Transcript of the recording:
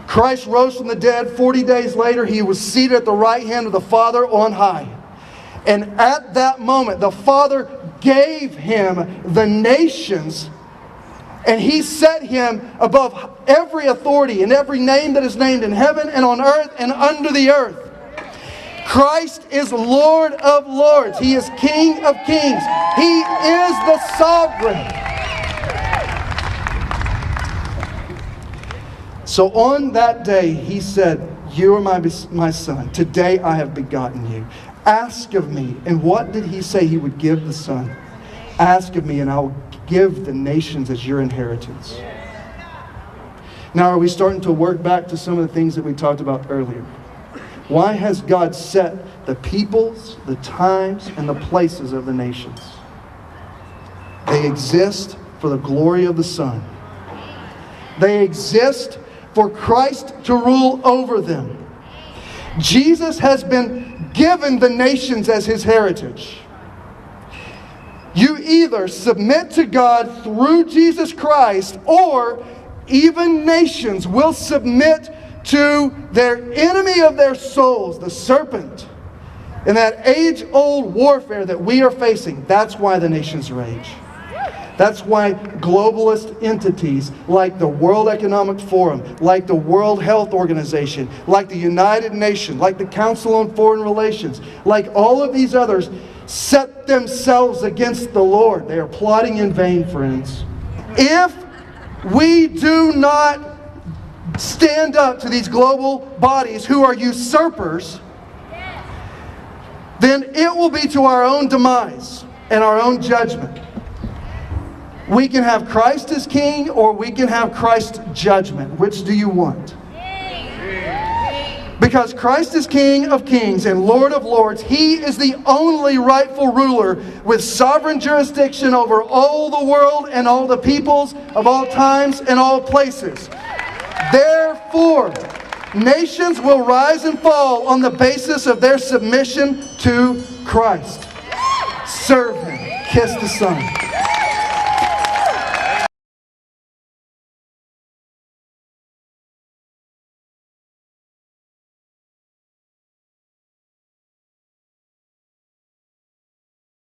Christ rose from the dead. 40 days later, He was seated at the right hand of the Father on high. And at that moment, the Father gave Him the nations, and He set Him above every authority and every name that is named in heaven and on earth and under the earth. Christ is Lord of lords. He is King of kings. He is the sovereign. So on that day, He said, "You are my son. Today I have begotten you. Ask of me." And what did He say He would give the Son? "Ask of me, and I will give the nations as your inheritance." Now, are we starting to work back to some of the things that we talked about earlier? Why has God set the peoples, the times, and the places of the nations? They exist for the glory of the Son. They exist for Christ to rule over them. Jesus has been given the nations as His heritage. You either submit to God through Jesus Christ, or even nations will submit to their enemy of their souls, the serpent, in that age-old warfare that we are facing. That's why the nations rage. That's why globalist entities like the World Economic Forum, like the World Health Organization, like the United Nations, like the Council on Foreign Relations, like all of these others, set themselves against the Lord. They are plotting in vain, friends. If we do not stand up to these global bodies who are usurpers, then it will be to our own demise and our own judgment. We can have Christ as King, or we can have Christ's judgment. Which do you want? Because Christ is King of kings and Lord of lords. He is the only rightful ruler with sovereign jurisdiction over all the world and all the peoples of all times and all places. Therefore, nations will rise and fall on the basis of their submission to Christ. Serve Him. Kiss the Son.